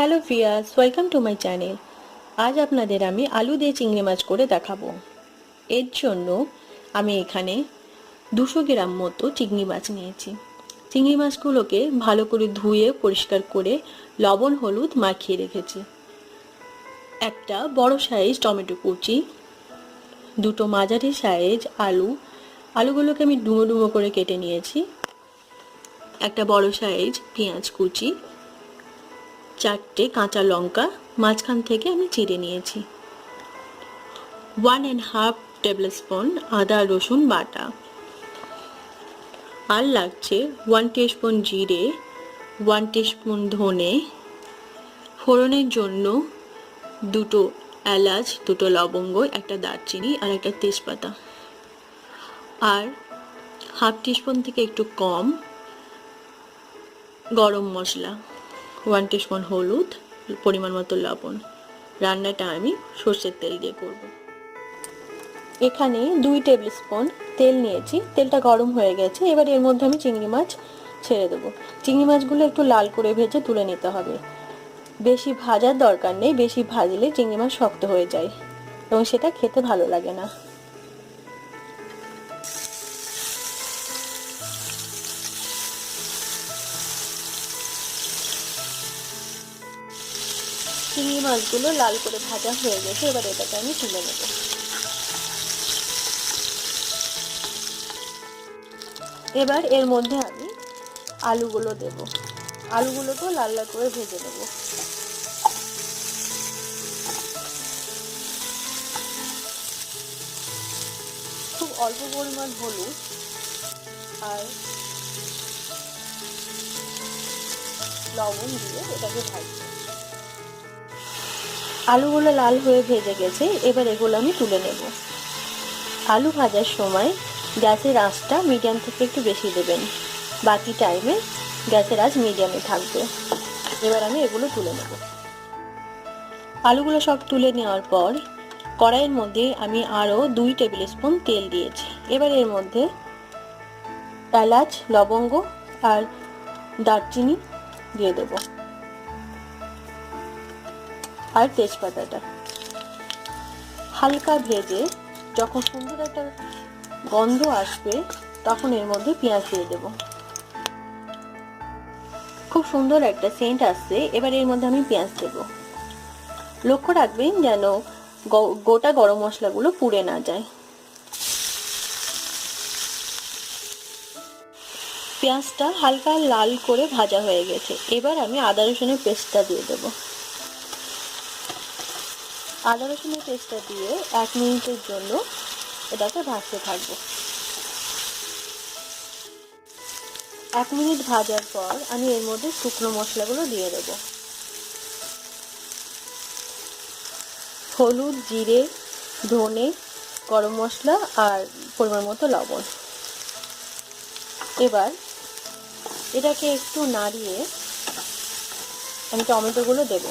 Hello viewers, welcome to my channel. আজ আপনাদের আমি আলু দিয়ে চিংড়ি মাছ করে দেখাবো। এর জন্য আমি এখানে 200 গ্রাম মতো চিংড়ি মাছ নিয়েছি। চিংড়ি মাছগুলোকে ভালো করে ধুয়ে পরিষ্কার করে লবণ হলুদ মাখিয়ে রেখেছি। একটা বড় সাইজ টমেটো কুচি, দুটো মাঝারি সাইজ আলুগুলোকে আমি ডুমো ডুমো করে কেটে নিয়েছি। একটা বড় সাইজ পেঁয়াজ কুচি, 4টে কাঁচা লঙ্কা মাঝখান থেকে আমি চিড়ে নিয়েছি, 1.5 টেবিল স্পুন আদা রসুন বাটা, আর লাগছে 1 টিস্পুন জিরে, 1 টিস্পুন ধনে, ফোড়নের জন্য দুটো এলাচ, দুটো লবঙ্গ, একটা দারচিনি আর একটা তেজপাতা, আর হাফ টিস্পুন থেকে একটু কম গরম মশলা, 1 টিস্পুন হলুদ, পরিমাণ মতো লবণ। রান্নাটা আমি সর্ষের তেল দিয়ে করব। এখানে 2 টেবিল স্পুন তেল নিয়েছি, তেলটা গরম হয়ে গেছে। এবার এর মধ্যে আমি চিংড়ি মাছ ছেড়ে দেবো। চিংড়ি মাছগুলো একটু লাল করে ভেজে তুলে নিতে হবে। বেশি ভাজার দরকার নেই, বেশি ভাজলে চিংড়ি মাছ শক্ত হয়ে যায় এবং সেটা খেতে ভালো লাগে না। চিংড়ি মাছগুলো লাল করে ভাজা হয়ে গেছে, এবার এটাকে আমি তুলে নেব। এবার এর মধ্যে আমি আলুগুলো দেব। আলুগুলোকেও লাল লাল করে ভেজে নেব। খুব অল্প পরিমাণ হলুদ আর লবণ দিয়ে এটাকে ভাজবো। আলুগুলো লাল হয়ে ভেজে গেছে, এবার এগুলো আমি তুলে নেব। আলু ভাজার সময় গ্যাসের আঁচটা মিডিয়াম থেকে একটু বেশি দেবেন, বাকি টাইমে গ্যাসের আঁচ মিডিয়ামে থাকবে। এবার আমি এগুলো তুলে নেব। আলুগুলো সব তুলে নেওয়ার পর কড়াইয়ের মধ্যে আমি আরও 2 টেবিল স্পুন তেল দিয়েছি। এবার এর মধ্যে এলাচ, লবঙ্গ আর দারচিনি দিয়ে দেব, আর তেজপাতাটা হালকা ভেজে যখন সুন্দর একটা গন্ধ আসবে তখন এর মধ্যে পেঁয়াজ দিয়ে দেব। খুব সুন্দর একটা সেন্ট আসছে। এবার এর মধ্যে আমি পেঁয়াজ দেব। লক্ষ্য রাখবেন যেন গোটা গরম মশলাগুলো পুড়ে না যায়। পেঁয়াজটা হালকা লাল করে ভাজা হয়ে গেছে, এবার আমি আদা রসুনের পেস্টটা দিয়ে দেব। আদা রসুনের পেস্টটা দিয়ে 1 মিনিটের জন্য এটাকে ভাজতে থাকবো। 1 মিনিট ভাজার পর আমি এর মধ্যে শুকনো মশলাগুলো দিয়ে দেব। হলুদ, জিরে, ধনে, গরম মশলা আর পরিমাণ মতো লবণ। এবার এটাকে একটু নাড়িয়ে আমি টমেটোগুলো দেব।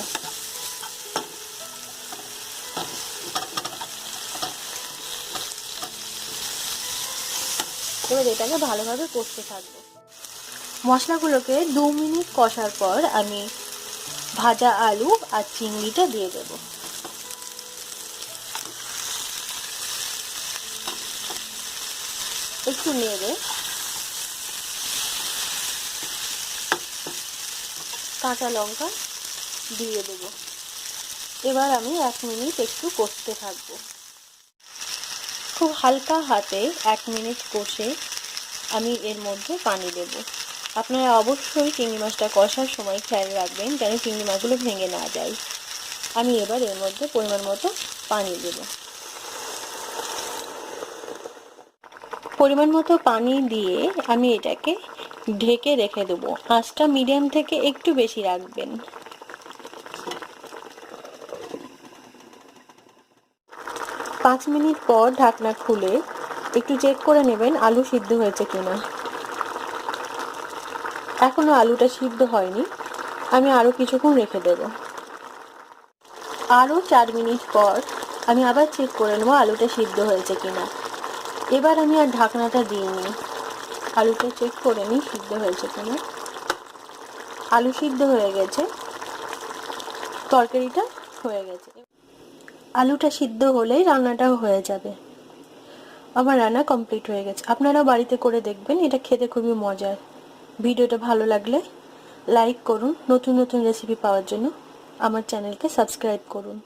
এবার এটাকে ভালোভাবে কষতে থাকবো। মশলাগুলোকে 2 মিনিট কষার পর আমি ভাজা আলু আর চিংড়িটা দিয়ে দেব। একটু নেড়ে কাঁচা লঙ্কা দিয়ে দেব। এবার আমি 1 মিনিট একটু কষতে থাকবো। খুব হালকা হাতে 1 মিনিট কষে আমি এর মধ্যে পানি দেব। আপনারা অবশ্যই চিংড়ি মাছটা কষার সময় খেয়াল রাখবেন যেন চিংড়ি মাছগুলো ভেঙে না যায়। আমি এবার এর মধ্যে পরিমাণ মতো পানি দেব। পরিমাণ মতো পানি দিয়ে আমি এটাকে ঢেকে রেখে দেবো। আঁচটা মিডিয়াম থেকে একটু বেশি রাখবেন। 5 মিনিট পর ঢাকনা খুলে একটু চেক করে নেবেন আলু সিদ্ধ হয়েছে কিনা। এখনো আলুটা সিদ্ধ হয়নি, আমি আরো কিছুক্ষণ রেখে দেব। আরো 4 মিনিট পর আমি আবার চেক করে নেবো আলুটা সিদ্ধ হয়েছে কিনা। এবার আমি আর ঢাকনাটা দিইনি, আলুটা চেক করে নিই সিদ্ধ হয়েছে কিনা। আলু সিদ্ধ হয়ে গেছে। তরকারিটা হয়ে গেছে। আলুটা সিদ্ধ হলেই রান্নাটাও হয়ে যাবে। আমার রান্না কমপ্লিট হয়ে গেছে। আপনারাও বাড়িতে করে দেখবেন, এটা খেতে খুবই মজার। ভিডিওটা ভালো লাগলে লাইক করুন। নতুন নতুন রেসিপি পাওয়ার জন্য আমার চ্যানেলকে সাবস্ক্রাইব করুন।